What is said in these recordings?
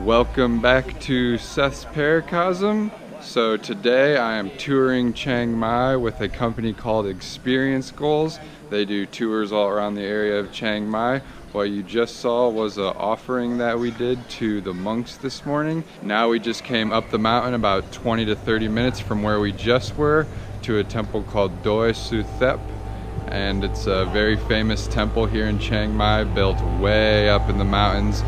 Welcome back to Seth's Paracosm. So today I am touring Chiang Mai with a company called Experience Goals. They do tours all around the area of Chiang Mai. What you just saw was an offering that we did to the monks this morning. Now we just came up the mountain about 20 to 30 minutes from where we just were to a temple called Doi Su Thep. And it's a very famous temple here in Chiang Mai, built way up in the mountains.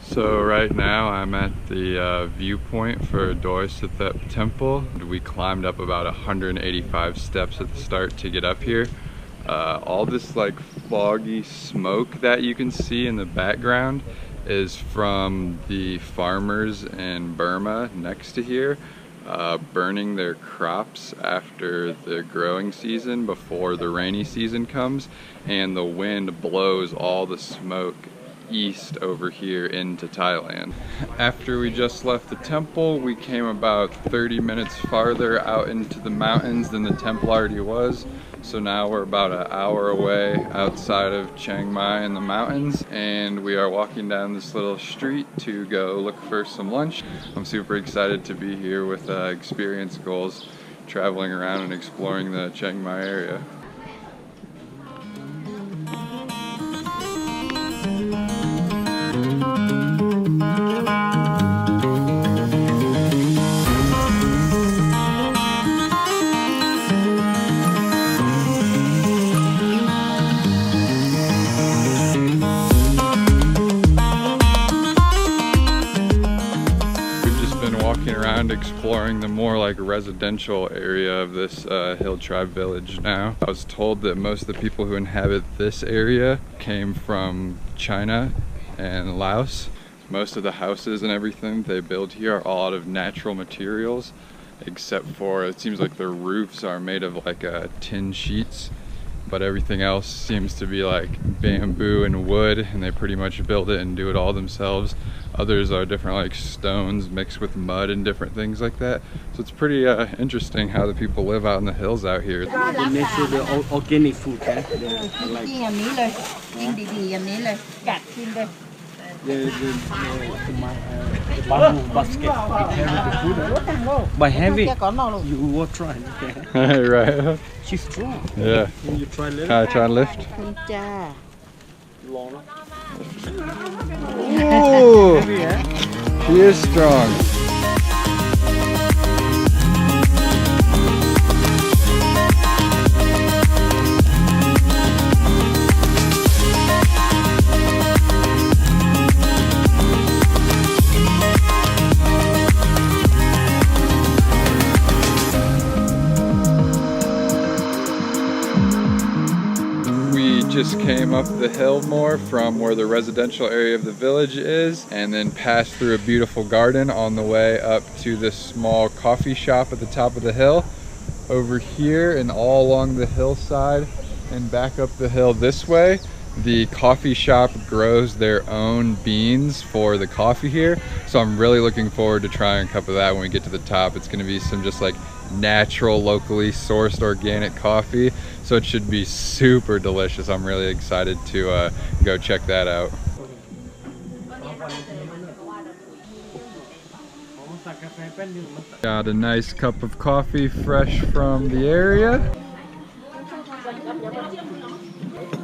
So right now I'm at the viewpoint for Doi Su Thep Temple. We climbed up about 185 steps at the start to get up here. All this like foggy smoke that you can see in the background is from the farmers in Burma next to here, burning their crops after the growing season before the rainy season comes, and the wind blows all the smoke east over here into Thailand. After we just left the temple, we came about 30 minutes farther out into the mountains than the temple already was. So now we're about an hour away outside of Chiang Mai in the mountains, and we are walking down this little street to go look for some lunch. I'm super excited to be here with Experience Goals, traveling around and exploring the Chiang Mai area. Walking around exploring the more like residential area of this hilltribe village now. I was told that most of the people who inhabit this area came from China and Laos. Most of the houses and everything they build here are all out of natural materials, except for it seems like the roofs are made of like tin sheets, but everything else seems to be like bamboo and wood, and they pretty much build it and do it all themselves. Others are different like stones mixed with mud and different things like that. So it's pretty interesting how the people live out in the hills out here. They make sure the organic food, the bamboo basket, by heavy, you will try. Right. She's strong. Yeah. Can you try lift? Can I try and lift? Long. Ooh, she is strong. Just came up the hill more from where the residential area of the village is, and then passed through a beautiful garden on the way up to this small coffee shop at the top of the hill. over here and all along the hillside and back up the hill this way, the coffee shop grows their own beans for the coffee here. So I'm really looking forward to trying a cup of that when we get to the top. It's gonna be some just like natural, locally sourced organic coffee. So it should be super delicious. I'm really excited to go check that out. Got a nice cup of coffee fresh from the area.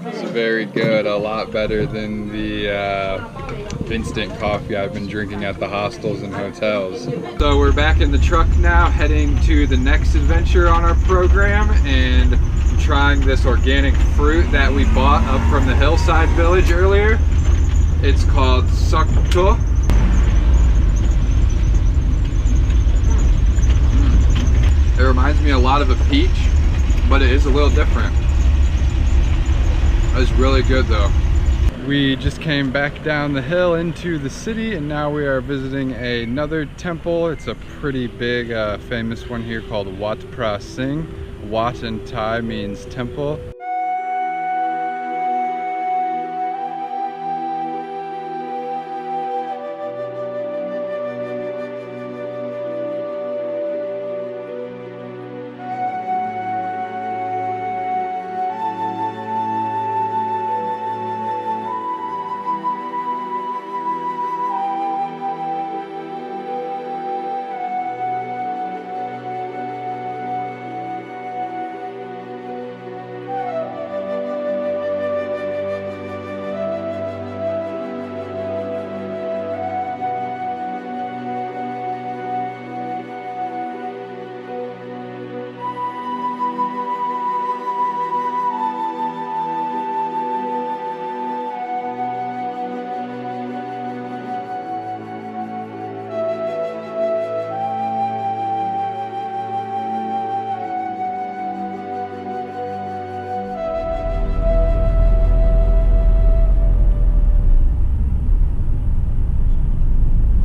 It's very good, a lot better than the instant coffee I've been drinking at the hostels and hotels. So we're back in the truck now, heading to the next adventure on our program and trying this organic fruit that we bought up from the hillside village earlier. It's called sakto. It reminds me a lot of a peach, but it is a little different. It's really good though. We just came back down the hill into the city and now we are visiting another temple. It's a pretty big famous one here called Wat Umong. Wat in Thai means temple.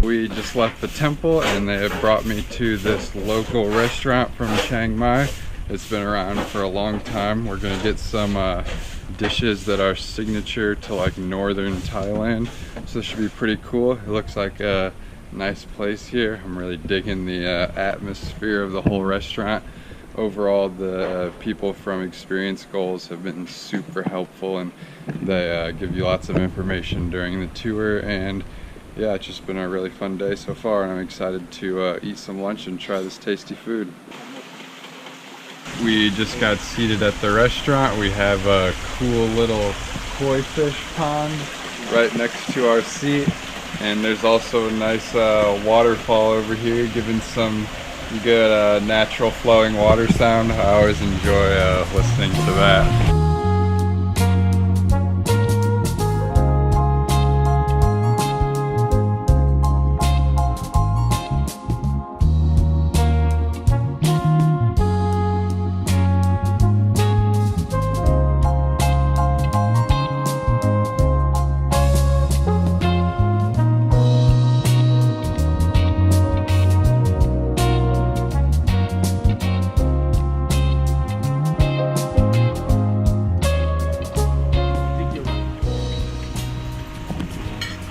We just left the temple and they have brought me to this local restaurant from Chiang Mai. It's been around for a long time. We're gonna get some dishes that are signature to like northern Thailand. So this should be pretty cool. It looks like a nice place here. I'm really digging the atmosphere of the whole restaurant. Overall, the people from Experience Goals have been super helpful and they give you lots of information during the tour, and yeah, it's just been a really fun day so far and I'm excited to eat some lunch and try this tasty food. We just got seated at the restaurant. We have a cool little koi fish pond right next to our seat, and there's also a nice waterfall over here giving some good natural flowing water sound. I always enjoy listening to that.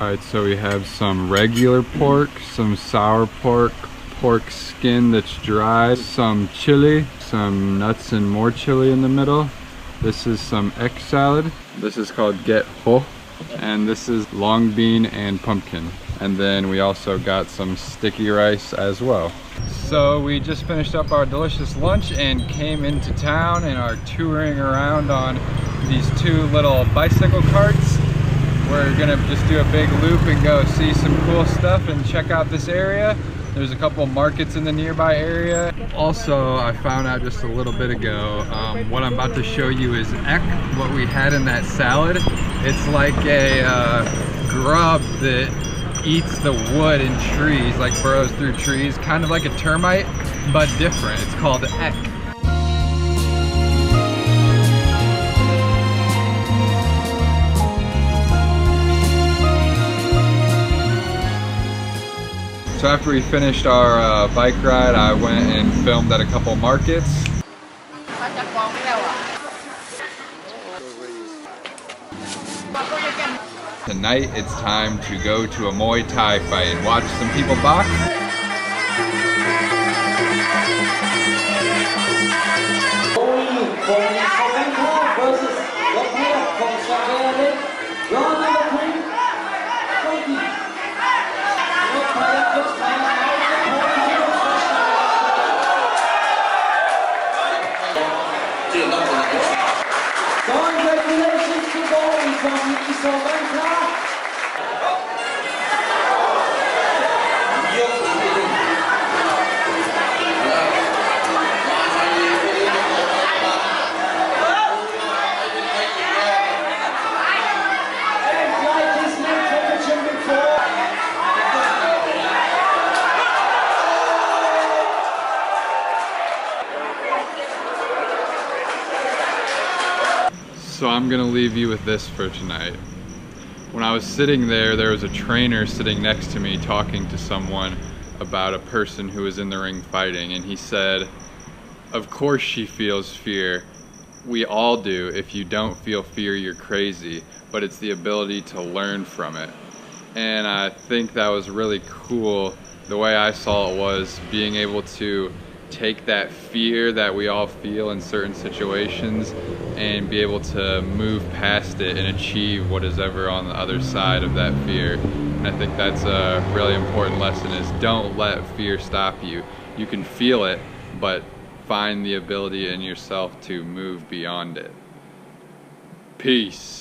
Alright, so we have some regular pork, some sour pork, pork skin that's dry, some chili, some nuts and more chili in the middle. This is some egg salad. This is called get ho, and this is long bean and pumpkin. And then we also got some sticky rice as well. So we just finished up our delicious lunch and came into town and are touring around on these two little bicycle carts. We're gonna just do a big loop and go see some cool stuff and check out this area. There's a couple markets in the nearby area. Also, I found out just a little bit ago, what I'm about to show you is ek, what we had in that salad. It's like a grub that eats the wood in trees, like burrows through trees, kind of like a termite, but different. It's called ek. So after we finished our bike ride, I went and filmed at a couple markets. tonight it's time to go to a Muay Thai fight and watch some people box. Versus from Chiang Mai Thailand. Congratulations to boys from Bangkok. So I'm gonna leave you with this for tonight. When I was sitting there was a trainer sitting next to me talking to someone about a person who was in the ring fighting, and he said, of course she feels fear. We all do. If you don't feel fear, you're crazy, but it's the ability to learn from it. And I think that was really cool. The way I saw it was being able to take that fear that we all feel in certain situations and be able to move past it and achieve what is ever on the other side of that fear. And I think that's a really important lesson, is don't let fear stop you. You can feel it, but find the ability in yourself to move beyond it. Peace.